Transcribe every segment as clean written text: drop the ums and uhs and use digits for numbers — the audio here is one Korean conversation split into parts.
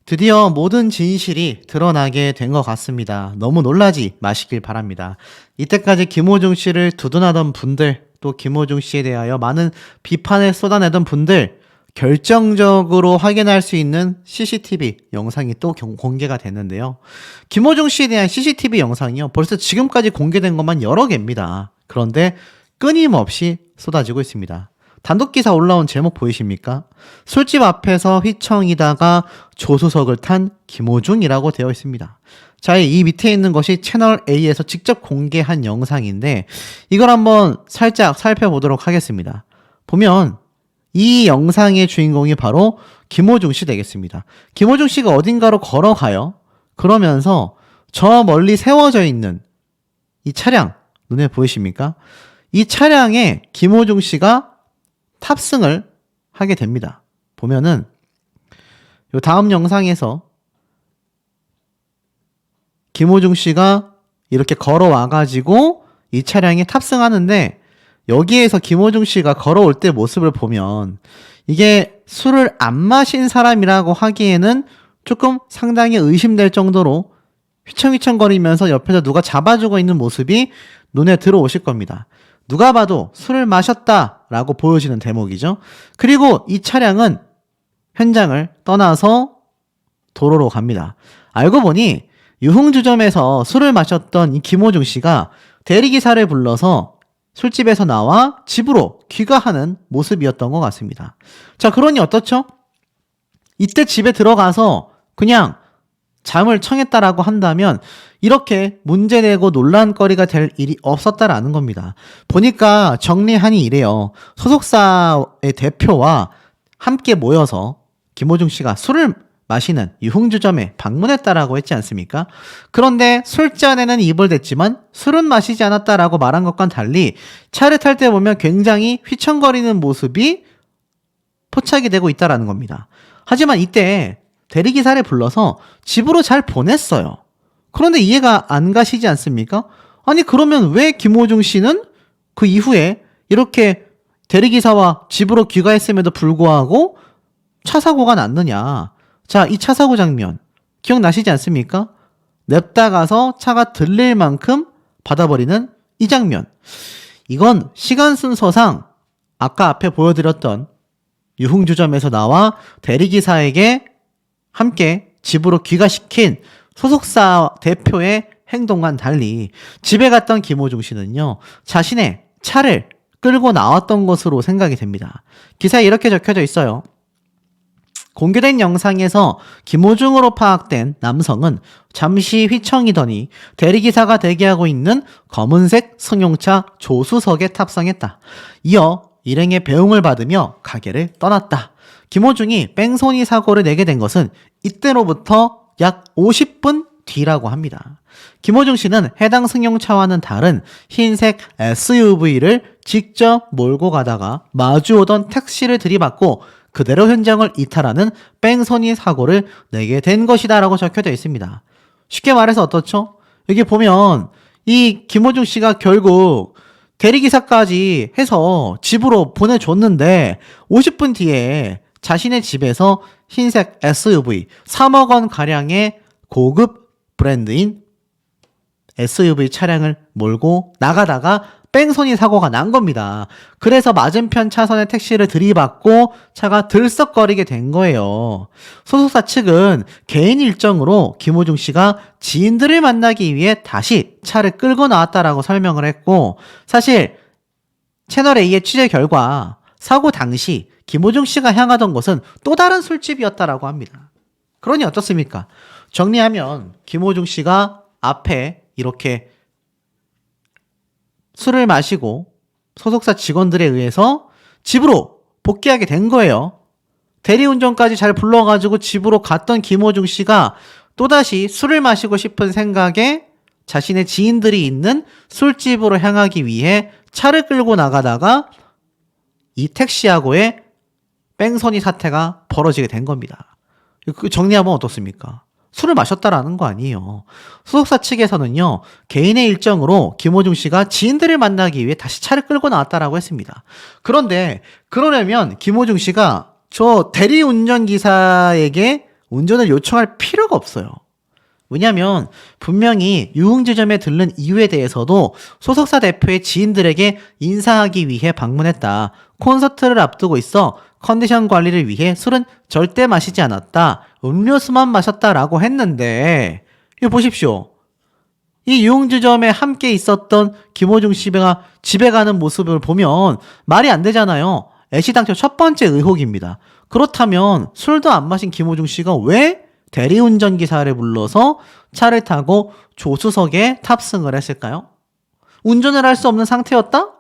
드디어 모든 진실이 드러나게 된 것 같습니다. 너무 놀라지 마시길 바랍니다. 이때까지 김호중 씨를 두둔하던 분들, 또 김호중 씨에 대하여 많은 비판을 쏟아내던 분들, 결정적으로 확인할 수 있는 CCTV 영상이 또 공개가 됐는데요. 김호중 씨에 대한 CCTV 영상이요. 벌써 지금까지 공개된 것만 여러 개입니다. 그런데 끊임없이 쏟아지고 있습니다. 단독 기사 올라온 제목 보이십니까? 술집 앞에서 휘청이다가 조수석을 탄 김호중이라고 되어 있습니다. 자, 이 밑에 있는 것이 채널 A에서 직접 공개한 영상인데 이걸 한번 살짝 살펴보도록 하겠습니다. 보면 이 영상의 주인공이 바로 김호중 씨 되겠습니다. 김호중 씨가 어딘가로 걸어가요. 그러면서 저 멀리 세워져 있는 이 차량 눈에 보이십니까? 이 차량에 김호중 씨가 탑승을 하게 됩니다. 보면은 요 다음 영상에서 김호중 씨가 이렇게 걸어와가지고 이 차량에 탑승하는데 여기에서 김호중 씨가 걸어올 때 모습을 보면 이게 술을 안 마신 사람이라고 하기에는 조금 상당히 의심될 정도로 휘청휘청거리면서 옆에서 누가 잡아주고 있는 모습이 눈에 들어오실 겁니다. 누가 봐도 술을 마셨다라고 보여지는 대목이죠. 그리고 이 차량은 현장을 떠나서 도로로 갑니다. 알고 보니 유흥주점에서 술을 마셨던 이 김호중 씨가 대리기사를 불러서 술집에서 나와 집으로 귀가하는 모습이었던 것 같습니다. 자, 그러니 어떻죠? 이때 집에 들어가서 그냥 잠을 청했다라고 한다면 이렇게 문제되고 논란거리가 될 일이 없었다라는 겁니다. 보니까 정리하니 이래요. 소속사의 대표와 함께 모여서 김호중 씨가 술을 마시는 유흥주점에 방문했다라고 했지 않습니까? 그런데 술잔에는 입을 댔지만 술은 마시지 않았다라고 말한 것과는 달리 차를 탈 때 보면 굉장히 휘청거리는 모습이 포착이 되고 있다라는 겁니다. 하지만 이때 대리기사를 불러서 집으로 잘 보냈어요. 그런데 이해가 안 가시지 않습니까? 아니 그러면 왜 김호중 씨는 그 이후에 이렇게 대리기사와 집으로 귀가했음에도 불구하고 차 사고가 났느냐. 자, 이 차 사고 장면 기억나시지 않습니까? 냅다 가서 차가 들릴 만큼 받아버리는 이 장면. 이건 시간 순서상 아까 앞에 보여드렸던 유흥주점에서 나와 대리기사에게 함께 집으로 귀가시킨 소속사 대표의 행동과는 달리 집에 갔던 김호중 씨는요, 자신의 차를 끌고 나왔던 것으로 생각이 됩니다. 기사에 이렇게 적혀져 있어요. 공개된 영상에서 김호중으로 파악된 남성은 잠시 휘청이더니 대리기사가 대기하고 있는 검은색 승용차 조수석에 탑승했다. 이어 일행의 배웅을 받으며 가게를 떠났다. 김호중이 뺑소니 사고를 내게 된 것은 이때로부터 약 50분 뒤라고 합니다. 김호중 씨는 해당 승용차와는 다른 흰색 SUV를 직접 몰고 가다가 마주오던 택시를 들이받고 그대로 현장을 이탈하는 뺑소니 사고를 내게 된 것이다 라고 적혀져 있습니다. 쉽게 말해서 어떻죠? 여기 보면 이 김호중 씨가 결국 대리기사까지 해서 집으로 보내줬는데 50분 뒤에 자신의 집에서 흰색 SUV 3억 원 가량의 고급 브랜드인 SUV 차량을 몰고 나가다가 뺑소니 사고가 난 겁니다. 그래서 맞은편 차선의 택시를 들이받고 차가 들썩거리게 된 거예요. 소속사 측은 개인 일정으로 김호중 씨가 지인들을 만나기 위해 다시 차를 끌고 나왔다라고 설명을 했고, 사실 채널A의 취재 결과 사고 당시 김호중 씨가 향하던 곳은 또 다른 술집이었다라고 합니다. 그러니 어떻습니까? 정리하면 김호중 씨가 앞에 이렇게 술을 마시고 소속사 직원들에 의해서 집으로 복귀하게 된 거예요. 대리운전까지 잘 불러가지고 집으로 갔던 김호중 씨가 또다시 술을 마시고 싶은 생각에 자신의 지인들이 있는 술집으로 향하기 위해 차를 끌고 나가다가 이 택시하고의 뺑소니 사태가 벌어지게 된 겁니다. 정리하면 어떻습니까? 술을 마셨다라는 거 아니에요. 소속사 측에서는요, 개인의 일정으로 김호중 씨가 지인들을 만나기 위해 다시 차를 끌고 나왔다라고 했습니다. 그런데 그러려면 김호중 씨가 저 대리운전 기사에게 운전을 요청할 필요가 없어요. 왜냐하면 분명히 유흥주점에 들른 이유에 대해서도 소속사 대표의 지인들에게 인사하기 위해 방문했다. 콘서트를 앞두고 있어 컨디션 관리를 위해 술은 절대 마시지 않았다. 음료수만 마셨다라고 했는데 이거 보십시오. 이 유흥주점에 함께 있었던 김호중 씨가 집에 가는 모습을 보면 말이 안 되잖아요. 애시당초 첫 번째 의혹입니다. 그렇다면 술도 안 마신 김호중 씨가 왜 대리운전 기사를 불러서 차를 타고 조수석에 탑승을 했을까요? 운전을 할 수 없는 상태였다?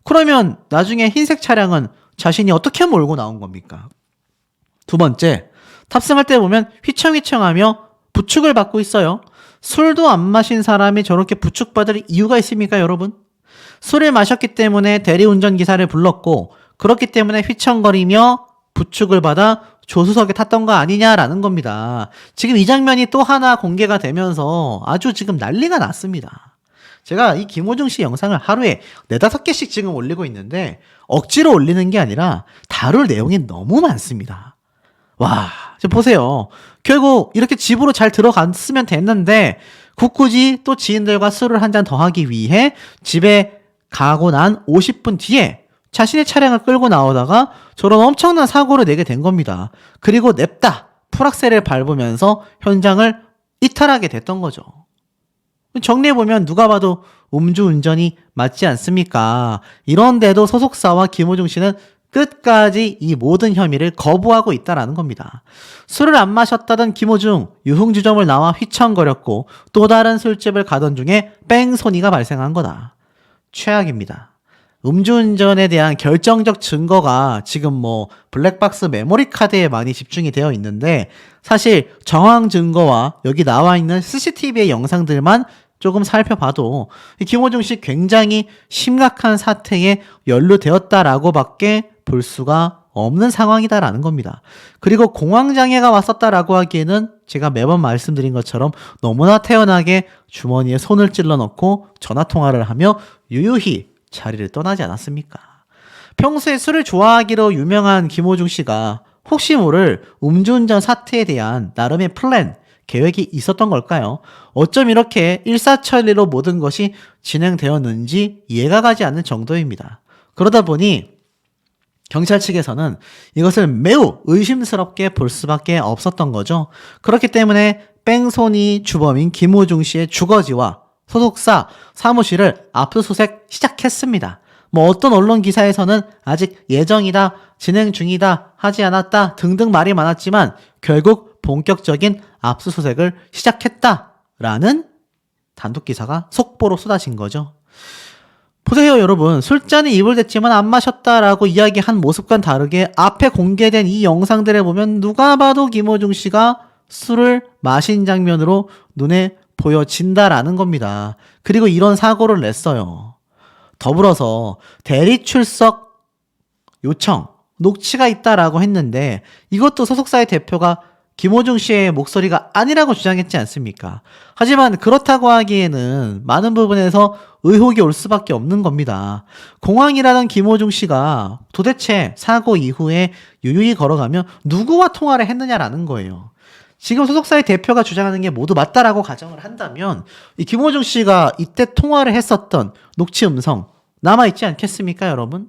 그러면 나중에 흰색 차량은 자신이 어떻게 몰고 나온 겁니까? 두 번째, 탑승할 때 보면 휘청휘청하며 부축을 받고 있어요. 술도 안 마신 사람이 저렇게 부축받을 이유가 있습니까, 여러분? 술을 마셨기 때문에 대리운전 기사를 불렀고 그렇기 때문에 휘청거리며 부축을 받아 조수석에 탔던 거 아니냐라는 겁니다. 지금 이 장면이 또 하나 공개가 되면서 아주 지금 난리가 났습니다. 제가 이 김호중 씨 영상을 하루에 4-5개씩 지금 올리고 있는데 억지로 올리는 게 아니라 다룰 내용이 너무 많습니다. 와, 지금 보세요. 결국 이렇게 집으로 잘 들어갔으면 됐는데 굳이 또 지인들과 술을 한 잔 더 하기 위해 집에 가고 난 50분 뒤에 자신의 차량을 끌고 나오다가 저런 엄청난 사고를 내게 된 겁니다. 그리고 냅다 풀악셀을 밟으면서 현장을 이탈하게 됐던 거죠. 정리해보면 누가 봐도 음주운전이 맞지 않습니까? 이런데도 소속사와 김호중 씨는 끝까지 이 모든 혐의를 거부하고 있다라는 겁니다. 술을 안 마셨다던 김호중, 유흥주점을 나와 휘청거렸고 또 다른 술집을 가던 중에 뺑소니가 발생한 거다. 최악입니다. 음주운전에 대한 결정적 증거가 지금 블랙박스 메모리 카드에 많이 집중이 되어 있는데 사실 정황 증거와 여기 나와 있는 CCTV의 영상들만 조금 살펴봐도 김호중 씨 굉장히 심각한 사태에 연루되었다라고 밖에 볼 수가 없는 상황이다라는 겁니다. 그리고 공황장애가 왔었다라고 하기에는 제가 매번 말씀드린 것처럼 너무나 태연하게 주머니에 손을 찔러 넣고 전화통화를 하며 유유히 자리를 떠나지 않았습니까? 평소에 술을 좋아하기로 유명한 김호중 씨가 혹시 모를 음주운전 사태에 대한 나름의 플랜, 계획이 있었던 걸까요? 어쩜 이렇게 일사천리로 모든 것이 진행되었는지 이해가 가지 않는 정도입니다. 그러다 보니 경찰 측에서는 이것을 매우 의심스럽게 볼 수밖에 없었던 거죠. 그렇기 때문에 뺑소니 주범인 김호중 씨의 주거지와 소속사 사무실을 압수수색 시작했습니다. 어떤 언론 기사에서는 아직 예정이다, 진행 중이다, 하지 않았다 등등 말이 많았지만 결국 본격적인 압수수색을 시작했다라는 단독 기사가 속보로 쏟아진 거죠. 보세요, 여러분. 술잔이 입을 댔지만 안 마셨다라고 이야기한 모습과는 다르게 앞에 공개된 이 영상들에 보면 누가 봐도 김호중 씨가 술을 마신 장면으로 눈에 보여진다라는 겁니다. 그리고 이런 사고를 냈어요. 더불어서 대리 출석 요청, 녹취가 있다라고 했는데 이것도 소속사의 대표가 김호중 씨의 목소리가 아니라고 주장했지 않습니까? 하지만 그렇다고 하기에는 많은 부분에서 의혹이 올 수밖에 없는 겁니다. 공황이라던 김호중 씨가 도대체 사고 이후에 유유히 걸어가며 누구와 통화를 했느냐라는 거예요. 지금 소속사의 대표가 주장하는 게 모두 맞다라고 가정을 한다면 이 김호중 씨가 이때 통화를 했었던 녹취 음성 남아있지 않겠습니까, 여러분?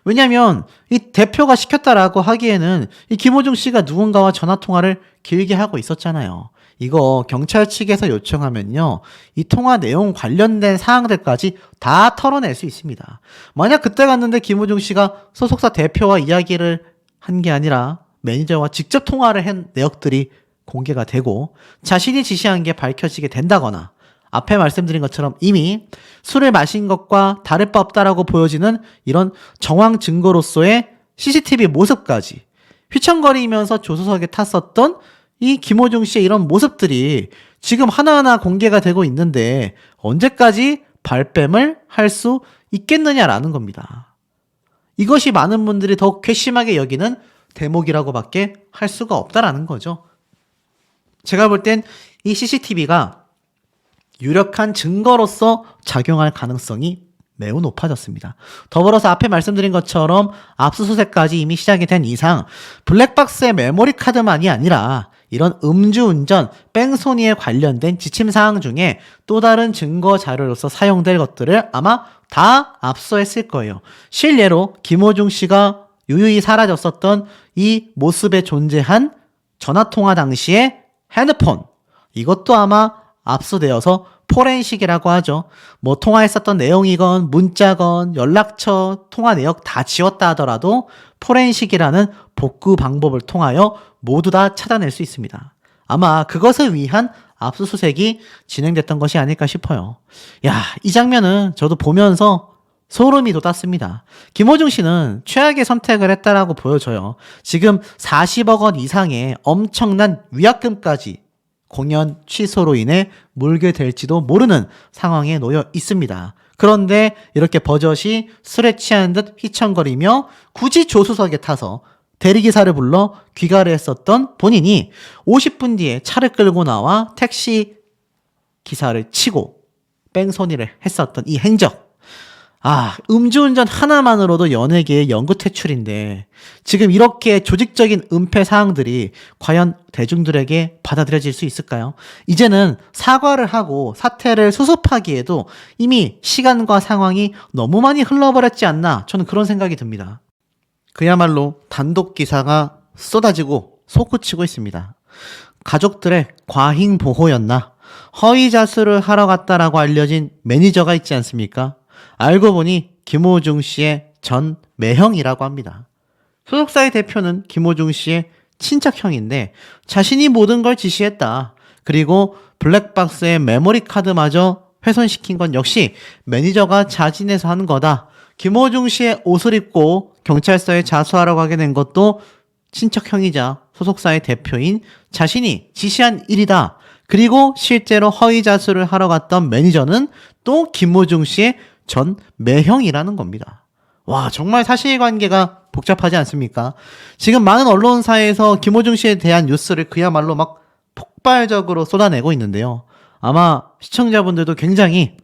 왜냐면 이 대표가 시켰다라고 하기에는 이 김호중 씨가 누군가와 전화통화를 길게 하고 있었잖아요. 이거 경찰 측에서 요청하면요, 이 통화 내용 관련된 사항들까지 다 털어낼 수 있습니다. 만약 그때 갔는데 김호중 씨가 소속사 대표와 이야기를 한 게 아니라 매니저와 직접 통화를 한 내역들이 공개가 되고 자신이 지시한 게 밝혀지게 된다거나 앞에 말씀드린 것처럼 이미 술을 마신 것과 다를 바 없다라고 보여지는 이런 정황 증거로서의 CCTV 모습까지 휘청거리면서 조수석에 탔었던 이 김호중 씨의 이런 모습들이 지금 하나하나 공개가 되고 있는데 언제까지 발뺌을 할 수 있겠느냐라는 겁니다. 이것이 많은 분들이 더욱 괘씸하게 여기는 대목이라고 밖에 할 수가 없다라는 거죠. 제가 볼 땐 이 CCTV가 유력한 증거로서 작용할 가능성이 매우 높아졌습니다. 더불어서 앞에 말씀드린 것처럼 압수수색까지 이미 시작이 된 이상 블랙박스의 메모리 카드만이 아니라 이런 음주운전, 뺑소니에 관련된 지침사항 중에 또 다른 증거 자료로서 사용될 것들을 아마 다 압수했을 거예요. 실례로 김호중 씨가 유유히 사라졌었던 이 모습에 존재한 전화통화 당시의 핸드폰, 이것도 아마 압수되어서 포렌식이라고 하죠. 뭐 통화했었던 내용이건 문자건 연락처, 통화 내역 다 지웠다 하더라도 포렌식이라는 복구 방법을 통하여 모두 다 찾아낼 수 있습니다. 아마 그것을 위한 압수수색이 진행됐던 것이 아닐까 싶어요. 야, 이 장면은 저도 보면서 소름이 돋았습니다. 김호중 씨는 최악의 선택을 했다라고 보여져요. 지금 40억 원 이상의 엄청난 위약금까지 공연 취소로 인해 물게 될지도 모르는 상황에 놓여 있습니다. 그런데 이렇게 버젓이 술에 취한 듯 휘청거리며 굳이 조수석에 타서 대리기사를 불러 귀가를 했었던 본인이 50분 뒤에 차를 끌고 나와 택시 기사를 치고 뺑소니를 했었던 이 행적. 음주운전 하나만으로도 연예계의 연구 퇴출인데 지금 이렇게 조직적인 은폐 사항들이 과연 대중들에게 받아들여질 수 있을까요? 이제는 사과를 하고 사태를 수습하기에도 이미 시간과 상황이 너무 많이 흘러버렸지 않나, 저는 그런 생각이 듭니다. 그야말로 단독 기사가 쏟아지고 솟구치고 있습니다. 가족들의 과잉 보호였나? 허위 자수를 하러 갔다라고 알려진 매니저가 있지 않습니까? 알고 보니 김호중 씨의 전 매형이라고 합니다. 소속사의 대표는 김호중 씨의 친척형인데 자신이 모든 걸 지시했다. 그리고 블랙박스의 메모리 카드마저 훼손시킨 건 역시 매니저가 자진해서 한 거다. 김호중 씨의 옷을 입고 경찰서에 자수하러 가게 된 것도 친척형이자 소속사의 대표인 자신이 지시한 일이다. 그리고 실제로 허위 자수를 하러 갔던 매니저는 또 김호중 씨의 전 매형이라는 겁니다. 와, 정말 사실관계가 복잡하지 않습니까? 지금 많은 언론사에서 김호중 씨에 대한 뉴스를 그야말로 막 폭발적으로 쏟아내고 있는데요. 아마 시청자분들도 굉장히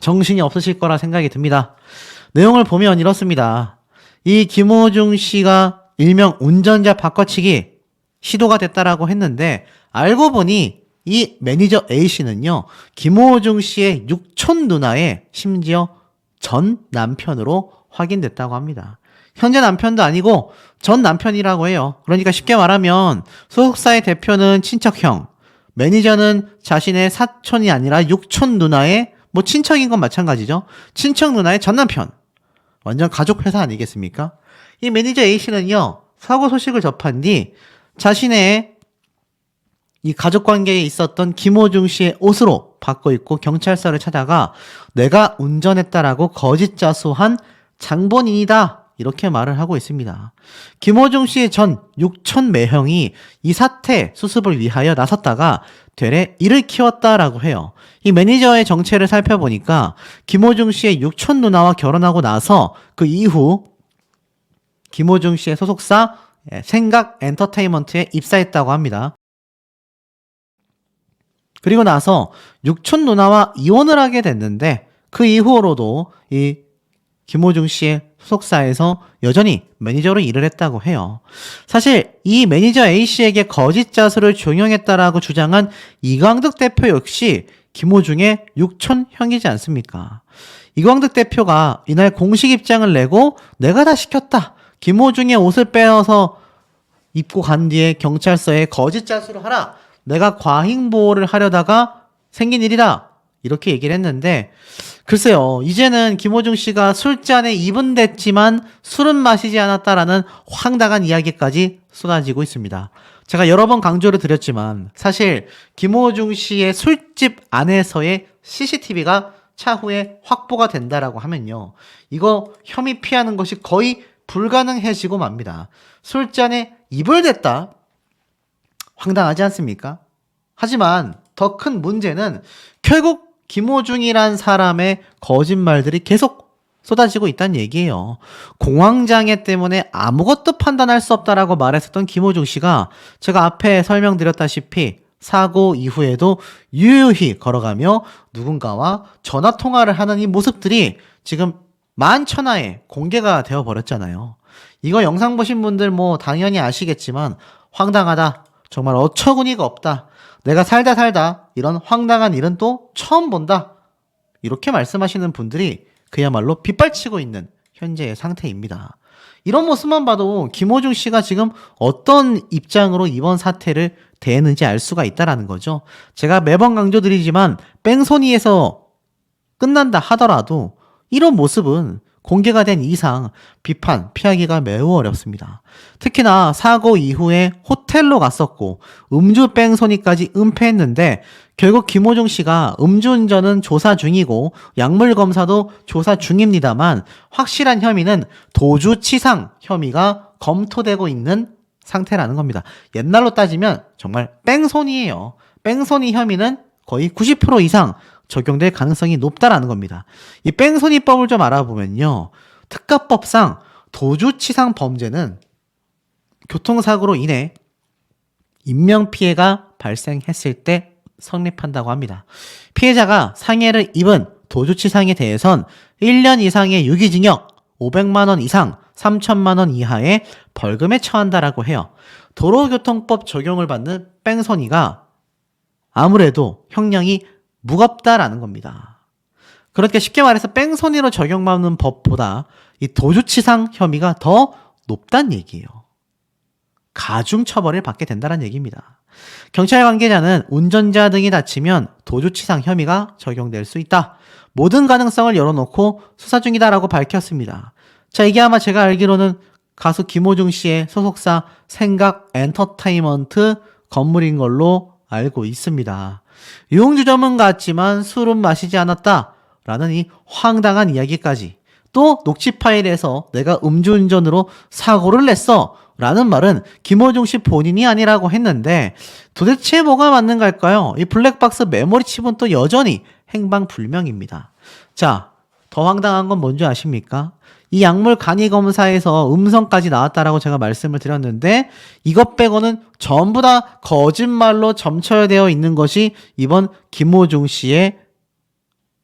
정신이 없으실 거라 생각이 듭니다. 내용을 보면 이렇습니다. 이 김호중 씨가 일명 운전자 바꿔치기 시도가 됐다라고 했는데 알고 보니 이 매니저 A씨는요, 김호중 씨의 육촌 누나의 심지어 전 남편으로 확인됐다고 합니다. 현재 남편도 아니고 전 남편이라고 해요. 그러니까 쉽게 말하면 소속사의 대표는 친척형, 매니저는 자신의 사촌이 아니라 육촌 누나의 뭐 친척인 건 마찬가지죠. 친척 누나의 전 남편. 완전 가족 회사 아니겠습니까? 이 매니저 A씨는요, 사고 소식을 접한 뒤 자신의 이 가족관계에 있었던 김호중 씨의 옷으로 바꿔 입고 경찰서를 찾아가 내가 운전했다라고 거짓 자수한 장본인이다, 이렇게 말을 하고 있습니다. 김호중 씨의 전 육촌 매형이 이 사태 수습을 위하여 나섰다가 되레 이를 키웠다라고 해요. 이 매니저의 정체를 살펴보니까 김호중 씨의 육촌 누나와 결혼하고 나서 그 이후 김호중 씨의 소속사 생각 엔터테인먼트에 입사했다고 합니다. 그리고 나서 육촌 누나와 이혼을 하게 됐는데 그 이후로도 이 김호중 씨의 소속사에서 여전히 매니저로 일을 했다고 해요. 사실 이 매니저 A씨에게 거짓 자수를 종용했다라고 주장한 이광득 대표 역시 김호중의 육촌 형이지 않습니까? 이광득 대표가 이날 공식 입장을 내고 내가 다 시켰다. 김호중의 옷을 빼어서 입고 간 뒤에 경찰서에 거짓 자수를 하라. 내가 과잉 보호를 하려다가 생긴 일이다, 이렇게 얘기를 했는데 글쎄요, 이제는 김호중 씨가 술잔에 입은 됐지만 술은 마시지 않았다라는 황당한 이야기까지 쏟아지고 있습니다. 제가 여러 번 강조를 드렸지만 사실 김호중 씨의 술집 안에서의 CCTV가 차후에 확보가 된다라고 하면요, 이거 혐의 피하는 것이 거의 불가능해지고 맙니다. 술잔에 입을 댔다? 황당하지 않습니까? 하지만 더 큰 문제는 결국 김호중이란 사람의 거짓말들이 계속 쏟아지고 있다는 얘기예요. 공황장애 때문에 아무것도 판단할 수 없다라고 말했었던 김호중 씨가 제가 앞에 설명드렸다시피 사고 이후에도 유유히 걸어가며 누군가와 전화 통화를 하는 이 모습들이 지금 만천하에 공개가 되어 버렸잖아요. 이거 영상 보신 분들 뭐 당연히 아시겠지만 황당하다. 정말 어처구니가 없다. 내가 살다 이런 황당한 일은 또 처음 본다. 이렇게 말씀하시는 분들이 그야말로 빗발치고 있는 현재의 상태입니다. 이런 모습만 봐도 김호중 씨가 지금 어떤 입장으로 이번 사태를 대했는지 알 수가 있다라는 거죠. 제가 매번 강조드리지만 뺑소니에서 끝난다 하더라도 이런 모습은 공개가 된 이상 비판, 피하기가 매우 어렵습니다. 특히나 사고 이후에 호텔로 갔었고 음주 뺑소니까지 은폐했는데 결국 김호중 씨가 음주운전은 조사 중이고 약물 검사도 조사 중입니다만 확실한 혐의는 도주치상 혐의가 검토되고 있는 상태라는 겁니다. 옛날로 따지면 정말 뺑소니예요. 뺑소니 혐의는 거의 90% 이상 적용될 가능성이 높다라는 겁니다. 이 뺑소니법을 좀 알아보면요. 특가법상 도주치상 범죄는 교통사고로 인해 인명피해가 발생했을 때 성립한다고 합니다. 피해자가 상해를 입은 도주치상에 대해선 1년 이상의 유기징역, 500만 원 이상, 3천만 원 이하의 벌금에 처한다라고 해요. 도로교통법 적용을 받는 뺑소니가 아무래도 형량이 무겁다라는 겁니다. 그렇게 쉽게 말해서 뺑소니로 적용받는 법보다 이 도주치상 혐의가 더 높다는 얘기예요. 가중처벌을 받게 된다는 얘기입니다. 경찰 관계자는 운전자 등이 다치면 도주치상 혐의가 적용될 수 있다. 모든 가능성을 열어놓고 수사 중이다라고 밝혔습니다. 자, 이게 아마 제가 알기로는 가수 김호중 씨의 소속사 생각 엔터테인먼트 건물인 걸로 알고 있습니다. 유흥주점은 같지만 술은 마시지 않았다라는 이 황당한 이야기까지, 또 녹취 파일에서 내가 음주운전으로 사고를 냈어 라는 말은 김호중 씨 본인이 아니라고 했는데 도대체 뭐가 맞는 걸까요? 이 블랙박스 메모리 칩은 또 여전히 행방불명입니다. 자, 더 황당한 건 뭔지 아십니까? 이 약물 간이 검사에서 음성까지 나왔다라고 제가 말씀을 드렸는데 이것 빼고는 전부 다 거짓말로 점철되어 있는 것이 이번 김호중 씨의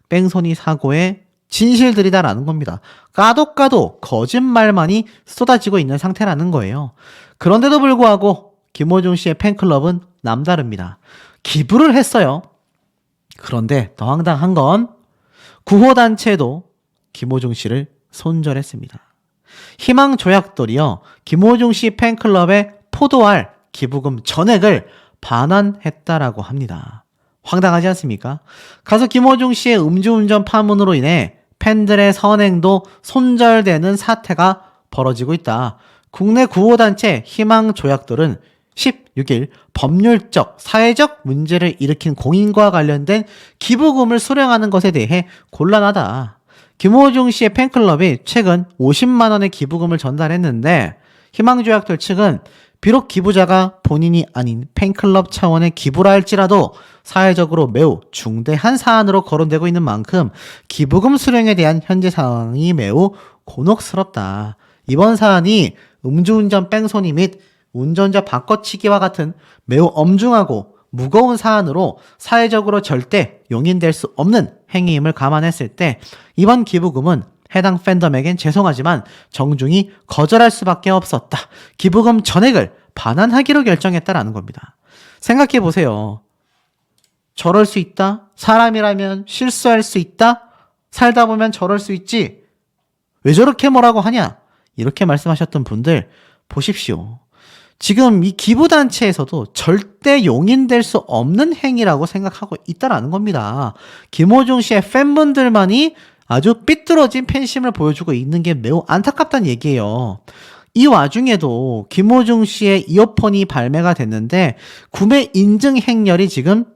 뺑소니 사고의 진실들이다라는 겁니다. 까도 거짓말만이 쏟아지고 있는 상태라는 거예요. 그런데도 불구하고 김호중 씨의 팬클럽은 남다릅니다. 기부를 했어요. 그런데 더 황당한 건 구호단체도 김호중 씨를 손절했습니다. 희망조약돌이요, 김호중 씨 팬클럽에 포도알 기부금 전액을 반환했다라고 합니다. 황당하지 않습니까? 가수 김호중 씨의 음주운전 파문으로 인해 팬들의 선행도 손절되는 사태가 벌어지고 있다. 국내 구호단체 희망조약돌은 16일 법률적, 사회적 문제를 일으킨 공인과 관련된 기부금을 수령하는 것에 대해 곤란하다. 김호중 씨의 팬클럽이 최근 50만 원의 기부금을 전달했는데 희망조약돌 측은 비록 기부자가 본인이 아닌 팬클럽 차원의 기부라 할지라도 사회적으로 매우 중대한 사안으로 거론되고 있는 만큼 기부금 수령에 대한 현재 상황이 매우 곤혹스럽다. 이번 사안이 음주운전 뺑소니 및 운전자 바꿔치기와 같은 매우 엄중하고 무거운 사안으로 사회적으로 절대 용인될 수 없는 행위임을 감안했을 때 이번 기부금은 해당 팬덤에겐 죄송하지만 정중히 거절할 수밖에 없었다. 기부금 전액을 반환하기로 결정했다라는 겁니다. 생각해 보세요. 저럴 수 있다? 사람이라면 실수할 수 있다? 살다 보면 저럴 수 있지? 왜 저렇게 뭐라고 하냐? 이렇게 말씀하셨던 분들 보십시오. 지금 이 기부단체에서도 절대 용인될 수 없는 행위라고 생각하고 있다라는 겁니다. 김호중 씨의 팬분들만이 아주 삐뚤어진 팬심을 보여주고 있는 게 매우 안타깝다는 얘기예요. 이 와중에도 김호중 씨의 이어폰이 발매가 됐는데 구매 인증 행렬이 지금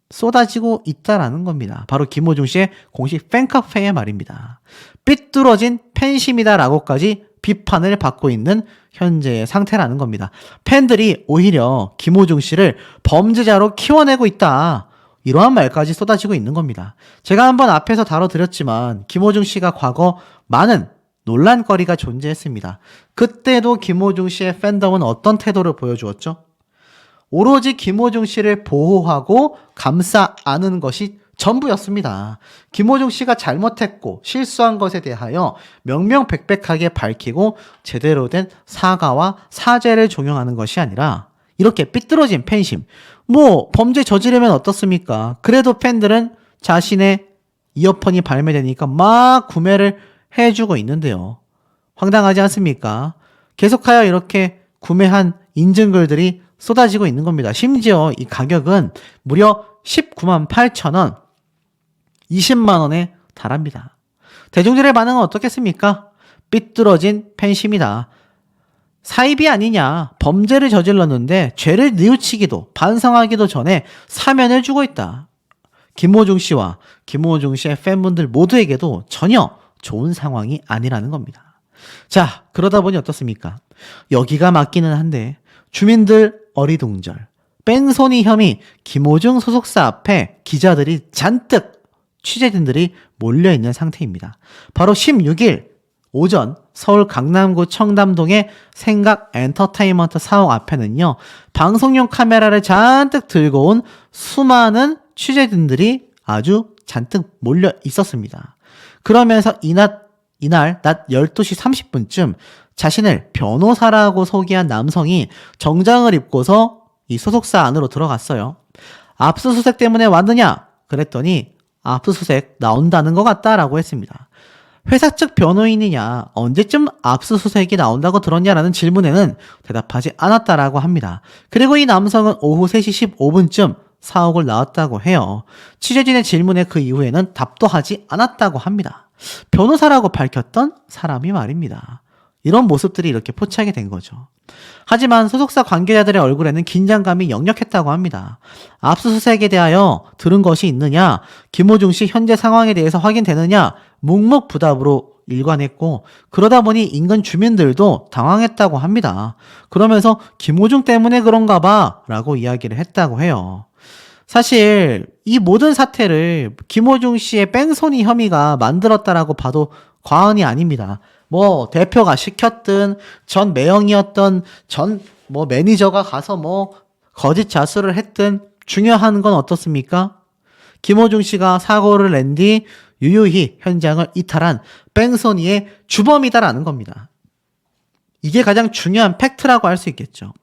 쏟아지고 있다라는 겁니다. 바로 김호중 씨의 공식 팬카페의 말입니다. 삐뚤어진 팬심이다라고까지 비판을 받고 있는 현재의 상태라는 겁니다. 팬들이 오히려 김호중 씨를 범죄자로 키워내고 있다. 이러한 말까지 쏟아지고 있는 겁니다. 제가 한번 앞에서 다뤄드렸지만 김호중 씨가 과거 많은 논란거리가 존재했습니다. 그때도 김호중 씨의 팬덤은 어떤 태도를 보여주었죠? 오로지 김호중 씨를 보호하고 감싸 안은 것이 전부였습니다. 김호중 씨가 잘못했고 실수한 것에 대하여 명명백백하게 밝히고 제대로 된 사과와 사죄를 종용하는 것이 아니라 이렇게 삐뚤어진 팬심. 뭐 범죄 저지르면 어떻습니까? 그래도 팬들은 자신의 이어폰이 발매되니까 막 구매를 해주고 있는데요. 황당하지 않습니까? 계속하여 이렇게 구매한 인증글들이 쏟아지고 있는 겁니다. 심지어 이 가격은 무려 19만 8천 원, 20만 원에 달합니다. 대중들의 반응은 어떻겠습니까? 삐뚤어진 팬심이다. 사입이 아니냐. 범죄를 저질렀는데 죄를 뉘우치기도 반성하기도 전에 사면해주고 있다. 김호중 씨와 김호중 씨의 팬분들 모두에게도 전혀 좋은 상황이 아니라는 겁니다. 자, 그러다 보니 어떻습니까? 여기가 맞기는 한데 주민들 어리둥절, 뺑소니 혐의 김호중 소속사 앞에 기자들이 잔뜩 취재진들이 몰려있는 상태입니다. 바로 16일 오전 서울 강남구 청담동의 생각 엔터테인먼트 사옥 앞에는요, 방송용 카메라를 잔뜩 들고 온 수많은 취재진들이 아주 잔뜩 몰려 있었습니다. 그러면서 이날 낮 12시 30분쯤 자신을 변호사라고 소개한 남성이 정장을 입고서 이 소속사 안으로 들어갔어요. 압수수색 때문에 왔느냐? 그랬더니 압수수색 나온다는 것 같다라고 했습니다. 회사 측 변호인이냐, 언제쯤 압수수색이 나온다고 들었냐라는 질문에는 대답하지 않았다라고 합니다. 그리고 이 남성은 오후 3시 15분쯤 사옥을 나왔다고 해요. 취재진의 질문에 그 이후에는 답도 하지 않았다고 합니다. 변호사라고 밝혔던 사람이 말입니다. 이런 모습들이 이렇게 포착이 된 거죠. 하지만 소속사 관계자들의 얼굴에는 긴장감이 역력했다고 합니다. 압수수색에 대하여 들은 것이 있느냐, 김호중 씨 현재 상황에 대해서 확인되느냐, 묵묵부답으로 일관했고, 그러다 보니 인근 주민들도 당황했다고 합니다. 그러면서 김호중 때문에 그런가 봐 라고 이야기를 했다고 해요. 사실 이 모든 사태를 김호중 씨의 뺑소니 혐의가 만들었다라고 봐도 과언이 아닙니다. 뭐 대표가 시켰든 전 매형이었던 전 매니저가 가서 거짓 자수를 했든 중요한 건 어떻습니까? 김호중 씨가 사고를 낸 뒤 유유히 현장을 이탈한 뺑소니의 주범이다라는 겁니다. 이게 가장 중요한 팩트라고 할 수 있겠죠.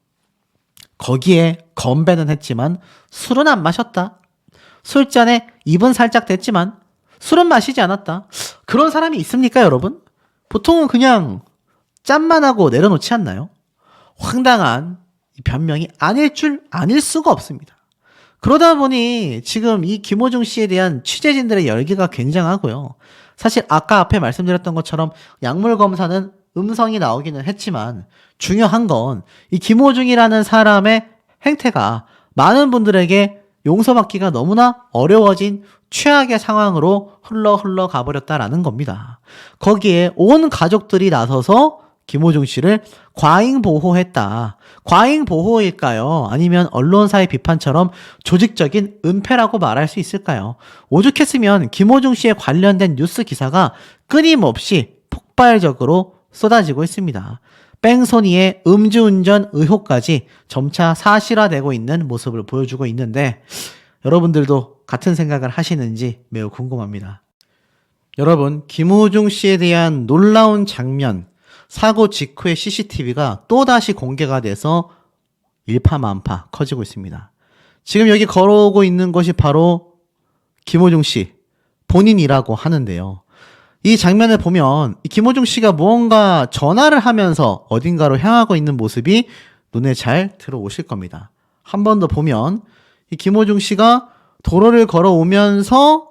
거기에 건배는 했지만 술은 안 마셨다. 술잔에 입은 살짝 됐지만 술은 마시지 않았다. 그런 사람이 있습니까, 여러분? 보통은 그냥 짠만 하고 내려놓지 않나요? 황당한 변명이 아닐 수가 없습니다. 그러다 보니 지금 이 김호중 씨에 대한 취재진들의 열기가 굉장하고요. 사실 아까 앞에 말씀드렸던 것처럼 약물 검사는 음성이 나오기는 했지만 중요한 건 이 김호중이라는 사람의 행태가 많은 분들에게 용서받기가 너무나 어려워진 최악의 상황으로 흘러 가버렸다라는 겁니다. 거기에 온 가족들이 나서서 김호중 씨를 과잉 보호했다. 과잉 보호일까요? 아니면 언론사의 비판처럼 조직적인 은폐라고 말할 수 있을까요? 오죽했으면 김호중 씨에 관련된 뉴스 기사가 끊임없이 폭발적으로 쏟아지고 있습니다. 뺑소니의 음주운전 의혹까지 점차 사실화되고 있는 모습을 보여주고 있는데 여러분들도 같은 생각을 하시는지 매우 궁금합니다. 여러분, 김호중 씨에 대한 놀라운 장면, 사고 직후의 CCTV가 또다시 공개가 돼서 일파만파 커지고 있습니다. 지금 여기 걸어오고 있는 것이 바로 김호중 씨 본인이라고 하는데요. 이 장면을 보면 김호중 씨가 무언가 전화를 하면서 어딘가로 향하고 있는 모습이 눈에 잘 들어오실 겁니다. 한 번 더 보면 이 김호중 씨가 도로를 걸어오면서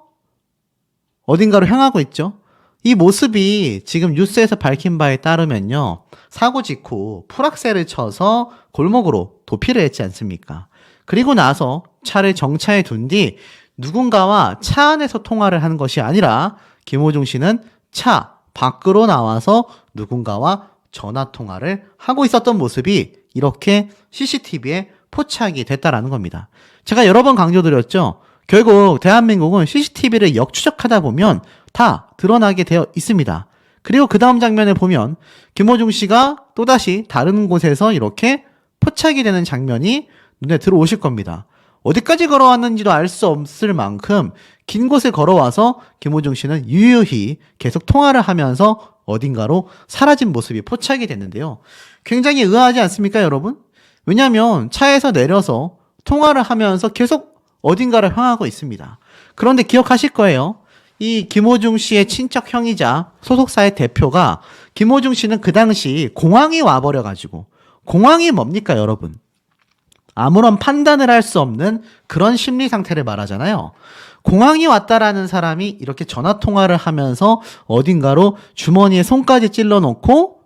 어딘가로 향하고 있죠. 이 모습이 지금 뉴스에서 밝힌 바에 따르면요, 사고 직후 풀악셀을 쳐서 골목으로 도피를 했지 않습니까? 그리고 나서 차를 정차해 둔 뒤 누군가와 차 안에서 통화를 하는 것이 아니라 김호중 씨는 차 밖으로 나와서 누군가와 전화 통화를 하고 있었던 모습이 이렇게 CCTV에 포착이 됐다라는 겁니다. 제가 여러 번 강조드렸죠. 결국 대한민국은 CCTV를 역추적하다 보면 다 드러나게 되어 있습니다. 그리고 그 다음 장면을 보면 김호중 씨가 또다시 다른 곳에서 이렇게 포착이 되는 장면이 눈에 들어오실 겁니다. 어디까지 걸어왔는지도 알 수 없을 만큼 긴 곳을 걸어와서 김호중 씨는 유유히 계속 통화를 하면서 어딘가로 사라진 모습이 포착이 됐는데요. 굉장히 의아하지 않습니까, 여러분? 왜냐하면 차에서 내려서 통화를 하면서 계속 어딘가를 향하고 있습니다. 그런데 기억하실 거예요. 이 김호중 씨의 친척 형이자 소속사의 대표가 김호중 씨는 그 당시 공황이 와버려가지고, 공황이 뭡니까, 여러분? 아무런 판단을 할 수 없는 그런 심리 상태를 말하잖아요. 공황이 왔다라는 사람이 이렇게 전화 통화를 하면서 어딘가로 주머니에 손까지 찔러 놓고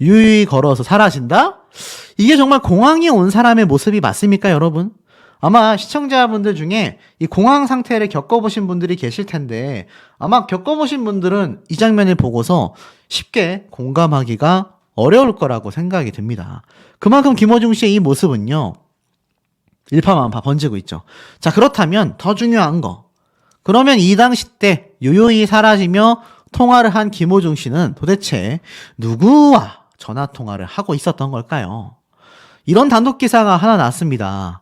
유유히 걸어서 사라진다? 이게 정말 공황이 온 사람의 모습이 맞습니까, 여러분? 아마 시청자분들 중에 이 공황 상태를 겪어보신 분들이 계실 텐데, 아마 겪어보신 분들은 이 장면을 보고서 쉽게 공감하기가 어려울 거라고 생각이 듭니다. 그만큼 김호중 씨의 이 모습은요, 일파만파 번지고 있죠. 자, 그렇다면 더 중요한 거. 그러면 이 당시 때 요요히 사라지며 통화를 한 김호중 씨는 도대체 누구와 전화 통화를 하고 있었던 걸까요? 이런 단독 기사가 하나 났습니다.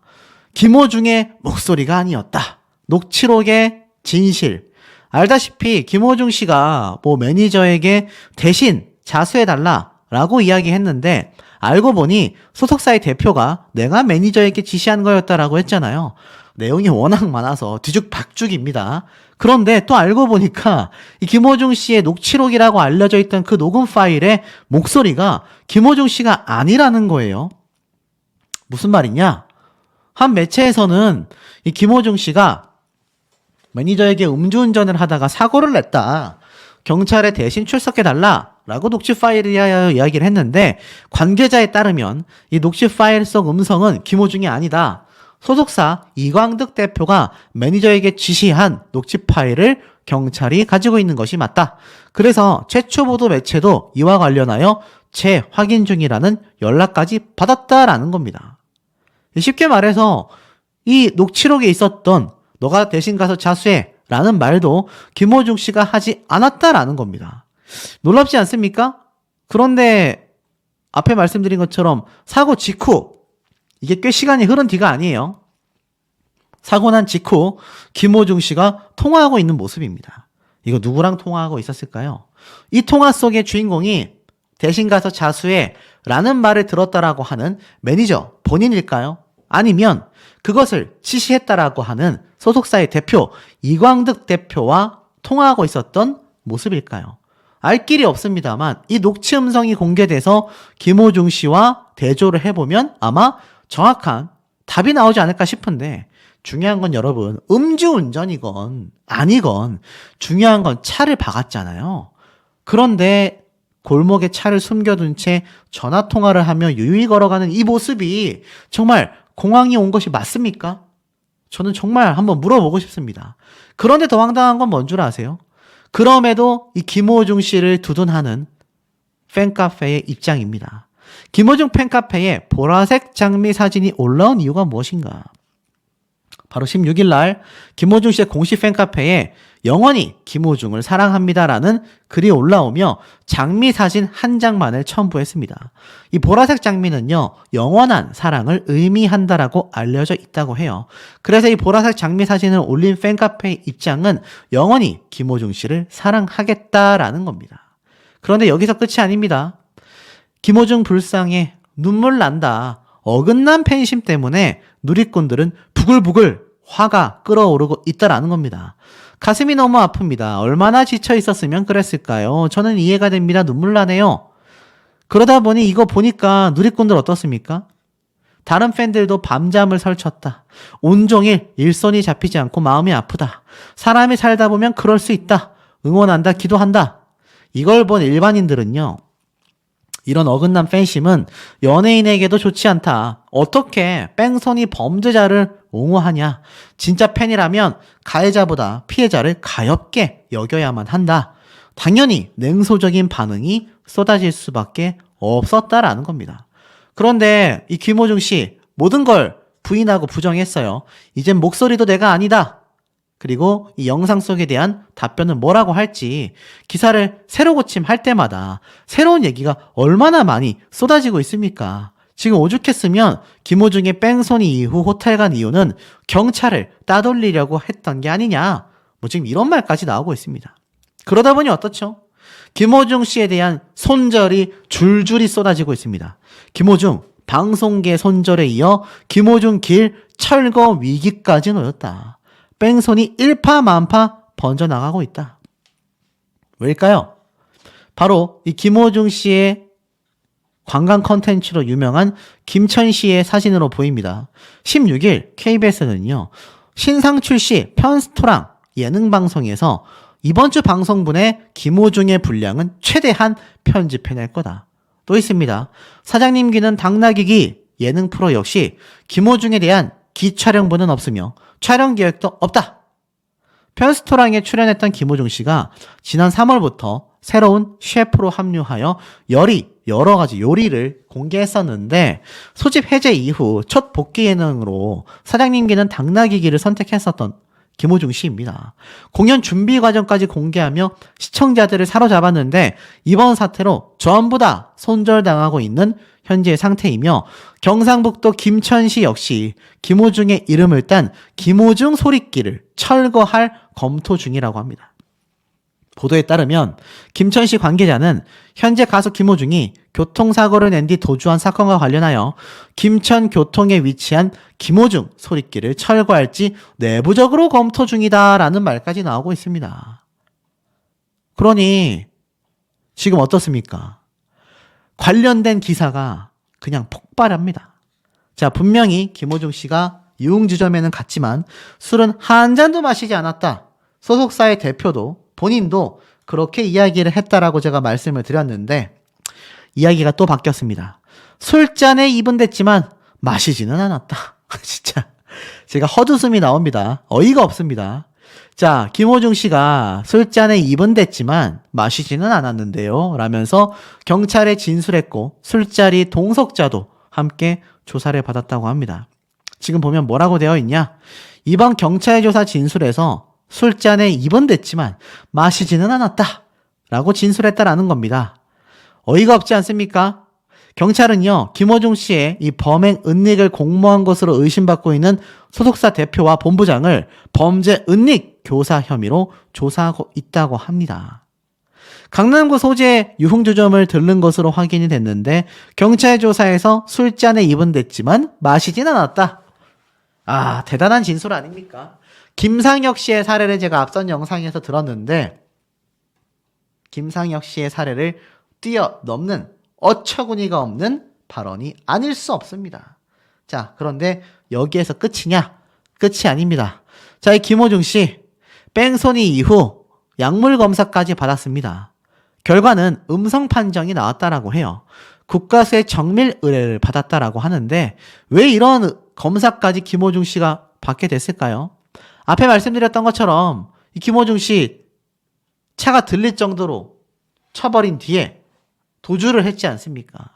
김호중의 목소리가 아니었다. 녹취록의 진실. 알다시피 김호중 씨가 매니저에게 대신 자수해달라라고 이야기했는데, 알고 보니 소속사의 대표가 내가 매니저에게 지시한 거였다라고 했잖아요. 내용이 워낙 많아서 뒤죽박죽입니다. 그런데 또 알고 보니까 이 김호중 씨의 녹취록이라고 알려져 있던 그 녹음 파일의 목소리가 김호중 씨가 아니라는 거예요. 무슨 말이냐? 한 매체에서는 이 김호중 씨가 매니저에게 음주운전을 하다가 사고를 냈다. 경찰에 대신 출석해달라라고 녹취 파일이야 이야기를 했는데, 관계자에 따르면 이 녹취 파일 속 음성은 김호중이 아니다. 소속사 이광득 대표가 매니저에게 지시한 녹취 파일을 경찰이 가지고 있는 것이 맞다. 그래서 최초 보도 매체도 이와 관련하여 재확인 중이라는 연락까지 받았다라는 겁니다. 쉽게 말해서 이 녹취록에 있었던 너가 대신 가서 자수해 라는 말도 김호중 씨가 하지 않았다라는 겁니다. 놀랍지 않습니까? 그런데 앞에 말씀드린 것처럼 사고 직후, 이게 꽤 시간이 흐른 뒤가 아니에요. 사고 난 직후 김호중 씨가 통화하고 있는 모습입니다. 이거 누구랑 통화하고 있었을까요? 이 통화 속의 주인공이 대신 가서 자수해 라는 말을 들었다라고 하는 매니저 본인일까요? 아니면 그것을 지시했다라고 하는 소속사의 대표 이광득 대표와 통화하고 있었던 모습일까요? 알 길이 없습니다만 이 녹취 음성이 공개돼서 김호중 씨와 대조를 해보면 아마 정확한 답이 나오지 않을까 싶은데, 중요한 건 여러분, 음주운전이건 아니건 중요한 건 차를 박았잖아요. 그런데 골목에 차를 숨겨둔 채 전화통화를 하며 유유히 걸어가는 이 모습이 정말 공황이 온 것이 맞습니까? 저는 정말 한번 물어보고 싶습니다. 그런데 더 황당한 건 뭔 줄 아세요? 그럼에도 이 김호중 씨를 두둔하는 팬카페의 입장입니다. 김호중 팬카페에 보라색 장미 사진이 올라온 이유가 무엇인가? 바로 16일 날 김호중 씨의 공식 팬카페에 영원히 김호중을 사랑합니다라는 글이 올라오며 장미 사진 한 장만을 첨부했습니다. 이 보라색 장미는요, 영원한 사랑을 의미한다라고 알려져 있다고 해요. 그래서 이 보라색 장미 사진을 올린 팬카페의 입장은 영원히 김호중 씨를 사랑하겠다라는 겁니다. 그런데 여기서 끝이 아닙니다. 김호중 불쌍해, 눈물 난다. 어긋난 팬심 때문에 누리꾼들은 부글부글 화가 끓어오르고 있다라는 겁니다. 가슴이 너무 아픕니다. 얼마나 지쳐 있었으면 그랬을까요? 저는 이해가 됩니다. 눈물 나네요. 그러다 보니 이거 보니까 누리꾼들 어떻습니까? 다른 팬들도 밤잠을 설쳤다. 온종일 일손이 잡히지 않고 마음이 아프다. 사람이 살다 보면 그럴 수 있다. 응원한다. 기도한다. 이걸 본 일반인들은요, 이런 어긋난 팬심은 연예인에게도 좋지 않다. 어떻게 뺑소니 범죄자를 옹호하냐. 진짜 팬이라면 가해자보다 피해자를 가엽게 여겨야만 한다. 당연히 냉소적인 반응이 쏟아질 수밖에 없었다라는 겁니다. 그런데 이 김호중 씨 모든 걸 부인하고 부정했어요. 이젠 목소리도 내가 아니다. 그리고 이 영상 속에 대한 답변은 뭐라고 할지 기사를 새로 고침할 때마다 새로운 얘기가 얼마나 많이 쏟아지고 있습니까? 지금 오죽했으면 김호중의 뺑소니 이후 호텔 간 이유는 경찰을 따돌리려고 했던 게 아니냐. 뭐 지금 이런 말까지 나오고 있습니다. 그러다 보니 어떻죠? 김호중 씨에 대한 손절이 줄줄이 쏟아지고 있습니다. 김호중 방송계 손절에 이어 김호중 길 철거 위기까지 놓였다. 뺑소니 일파만파 번져나가고 있다. 왜일까요? 바로 이 김호중 씨의 관광 컨텐츠로 유명한 김천시의 사진으로 보입니다. 16일 KBS는요. 신상출 씨 편스토랑 예능방송에서 이번 주 방송분에 김호중의 분량은 최대한 편집해낼 거다. 또 있습니다. 사장님 귀는 당나귀기 예능 프로 역시 김호중에 대한 기촬영분은 없으며 촬영 계획도 없다. 편스토랑에 출연했던 김호중 씨가 지난 3월부터 새로운 셰프로 합류하여 여러 가지 요리를 공개했었는데 소집 해제 이후 첫 복귀 예능으로 사장님기는 당나귀기를 선택했었던 김호중 씨입니다. 공연 준비 과정까지 공개하며 시청자들을 사로잡았는데 이번 사태로 전부 다 손절당하고 있는 현재의 상태이며 경상북도 김천시 역시 김호중의 이름을 딴 김호중 소리끼를 철거할 검토 중이라고 합니다. 보도에 따르면 김천시 관계자는 현재 가수 김호중이 교통사고를 낸 뒤 도주한 사건과 관련하여 김천교통에 위치한 김호중 소리끼를 철거할지 내부적으로 검토 중이다라는 말까지 나오고 있습니다. 그러니 지금 어떻습니까? 관련된 기사가 그냥 폭발합니다. 자, 분명히 김호중 씨가 유흥주점에는 갔지만 술은 한 잔도 마시지 않았다. 소속사의 대표도 본인도 그렇게 이야기를 했다라고 제가 말씀을 드렸는데 이야기가 또 바뀌었습니다. 술잔에 입은 댔지만 마시지는 않았다. 진짜 제가 헛웃음이 나옵니다. 어이가 없습니다. 자, 김호중 씨가 술잔에 입은 댔지만 마시지는 않았는데요. 라면서 경찰에 진술했고 술자리 동석자도 함께 조사를 받았다고 합니다. 지금 보면 뭐라고 되어 있냐? 이번 경찰 조사 진술에서 술잔에 입은 댔지만 마시지는 않았다 라고 진술했다라는 겁니다. 어이가 없지 않습니까? 경찰은요, 김호중 씨의 이 범행 은닉을 공모한 것으로 의심받고 있는 소속사 대표와 본부장을 범죄 은닉 교사 혐의로 조사하고 있다고 합니다. 강남구 소재 유흥주점을 들른 것으로 확인이 됐는데 경찰 조사에서 술잔에 입은 댔지만 마시진 않았다. 아, 대단한 진술 아닙니까? 김상혁 씨의 사례를 제가 앞선 영상에서 들었는데 김상혁 씨의 사례를 뛰어넘는 어처구니가 없는 발언이 아닐 수 없습니다. 자, 그런데 여기에서 끝이냐? 끝이 아닙니다. 자, 이 김호중 씨 뺑소니 이후 약물 검사까지 받았습니다. 결과는 음성 판정이 나왔다라고 해요. 국가수의 정밀 의뢰를 받았다라고 하는데 왜 이런 검사까지 김호중 씨가 받게 됐을까요? 앞에 말씀드렸던 것처럼 이 김호중 씨 차가 들릴 정도로 쳐버린 뒤에 도주를 했지 않습니까?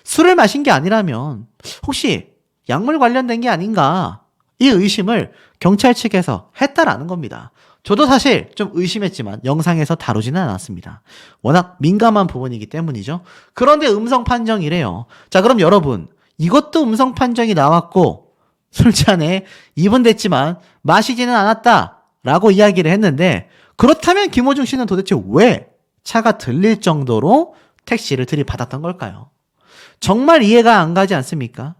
술을 마신 게 아니라면 혹시 약물 관련된 게 아닌가 이 의심을 경찰 측에서 했다라는 겁니다. 저도 사실 좀 의심했지만 영상에서 다루지는 않았습니다. 워낙 민감한 부분이기 때문이죠. 그런데 음성 판정이래요. 자, 그럼 여러분 이것도 음성 판정이 나왔고 술잔에 입은 댔지만 마시지는 않았다라고 이야기를 했는데 그렇다면 김호중 씨는 도대체 왜 차가 들릴 정도로 택시를 들이받았던 걸까요? 정말 이해가 안 가지 않습니까?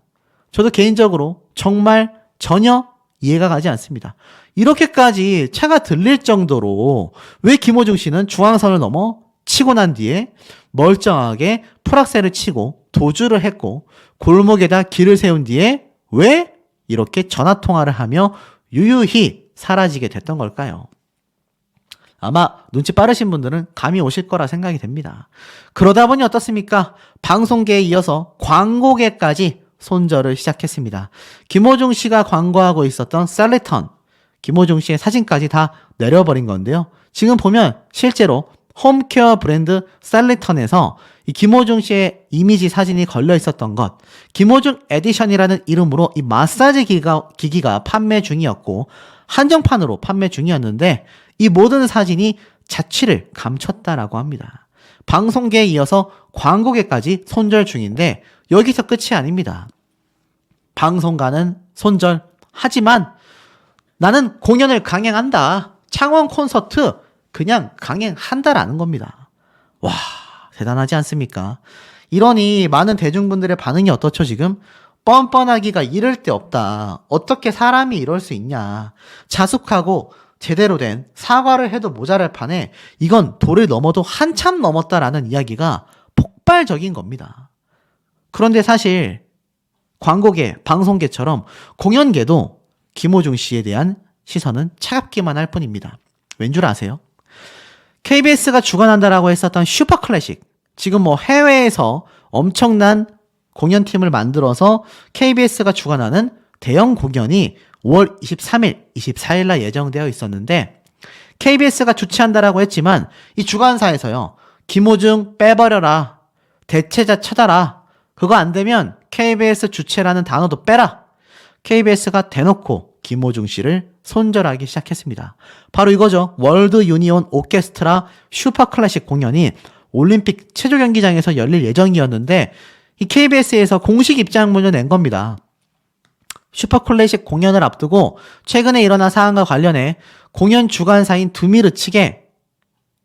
저도 개인적으로 정말 전혀 이해가 가지 않습니다. 이렇게까지 차가 들릴 정도로 왜 김호중 씨는 중앙선을 넘어 치고 난 뒤에 멀쩡하게 풀악셀을 치고 도주를 했고 골목에다 길을 세운 뒤에 왜 이렇게 전화통화를 하며 유유히 사라지게 됐던 걸까요? 아마 눈치 빠르신 분들은 감이 오실 거라 생각이 됩니다. 그러다 보니 어떻습니까? 방송계에 이어서 광고계까지 손절을 시작했습니다. 김호중 씨가 광고하고 있었던 셀리턴, 김호중 씨의 사진까지 다 내려버린 건데요. 지금 보면 실제로 홈케어 브랜드 셀리턴에서 이 김호중 씨의 이미지 사진이 걸려 있었던 것, 김호중 에디션이라는 이름으로 이 마사지 기기가 판매 중이었고 한정판으로 판매 중이었는데 이 모든 사진이 자취를 감췄다라고 합니다. 방송계에 이어서 광고계까지 손절 중인데 여기서 끝이 아닙니다. 방송가는 손절. 하지만 나는 공연을 강행한다. 창원 콘서트 그냥 강행한다라는 겁니다. 와, 대단하지 않습니까? 이러니 많은 대중분들의 반응이 어떻죠, 지금? 뻔뻔하기가 이를 데 없다. 어떻게 사람이 이럴 수 있냐. 자숙하고 제대로 된 사과를 해도 모자랄 판에 이건 도를 넘어도 한참 넘었다라는 이야기가 폭발적인 겁니다. 그런데 사실 광고계, 방송계처럼 공연계도 김호중 씨에 대한 시선은 차갑기만 할 뿐입니다. 왠 줄 아세요? KBS가 주관한다라고 했었던 슈퍼클래식, 지금 뭐 해외에서 엄청난 공연팀을 만들어서 KBS가 주관하는 대형 공연이 5월 23일, 24일 날 예정되어 있었는데 KBS가 주최한다라고 했지만 이 주관사에서요. 김호중 빼버려라. 대체자 찾아라. 그거 안 되면 KBS 주최라는 단어도 빼라. KBS가 대놓고 김호중 씨를 손절하기 시작했습니다. 바로 이거죠. 월드 유니온 오케스트라 슈퍼클래식 공연이 올림픽 체조 경기장에서 열릴 예정이었는데 이 KBS에서 공식 입장문을 낸 겁니다. 슈퍼클래식 공연을 앞두고 최근에 일어난 사안과 관련해 공연 주관사인 두미르 측에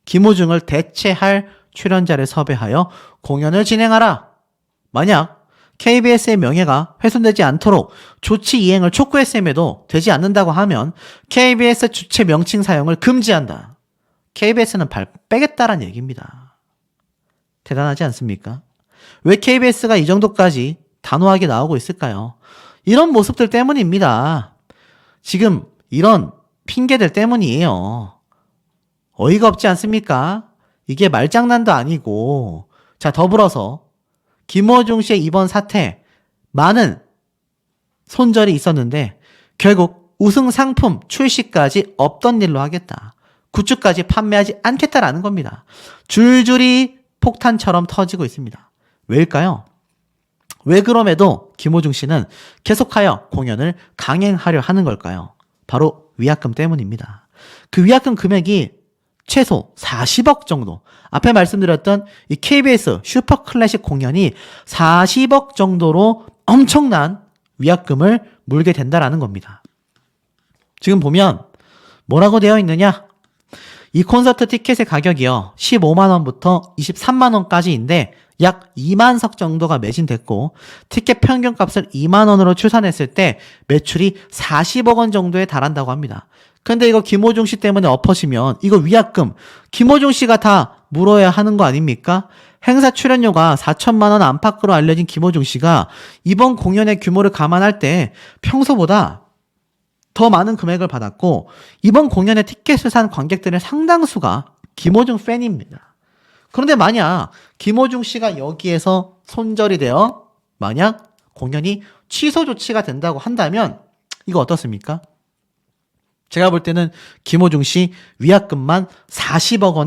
김호중을 대체할 출연자를 섭외하여 공연을 진행하라. 만약 KBS의 명예가 훼손되지 않도록 조치 이행을 촉구했음에도 되지 않는다고 하면 KBS 주최 명칭 사용을 금지한다. KBS는 발 빼겠다란 얘기입니다. 대단하지 않습니까? 왜 KBS가 이 정도까지 단호하게 나오고 있을까요? 이런 모습들 때문입니다. 지금 이런 핑계들 때문이에요. 어이가 없지 않습니까? 이게 말장난도 아니고. 자, 더불어서 김호중 씨의 이번 사태 많은 손절이 있었는데 결국 우승 상품 출시까지 없던 일로 하겠다. 굿즈까지 판매하지 않겠다라는 겁니다. 줄줄이 폭탄처럼 터지고 있습니다. 왜일까요? 왜 그럼에도 김호중 씨는 계속하여 공연을 강행하려 하는 걸까요? 바로 위약금 때문입니다. 그 위약금 금액이 최소 40억 정도. 앞에 말씀드렸던 이 KBS 슈퍼클래식 공연이 40억 정도로 엄청난 위약금을 물게 된다라는 겁니다. 지금 보면 뭐라고 되어 있느냐? 이 콘서트 티켓의 가격이요. 15만 원부터 23만 원까지인데 약 2만 석 정도가 매진됐고 티켓 평균값을 2만 원으로 추산했을 때 매출이 40억 원 정도에 달한다고 합니다. 근데 이거 김호중 씨 때문에 엎어지면 이거 위약금 김호중 씨가 다 물어야 하는 거 아닙니까? 행사 출연료가 4천만 원 안팎으로 알려진 김호중 씨가 이번 공연의 규모를 감안할 때 평소보다 더 많은 금액을 받았고 이번 공연의 티켓을 산 관객들의 상당수가 김호중 팬입니다. 그런데 만약 김호중 씨가 여기에서 손절이 되어 만약 공연이 취소 조치가 된다고 한다면 이거 어떻습니까? 제가 볼 때는 김호중 씨 위약금만 40억 원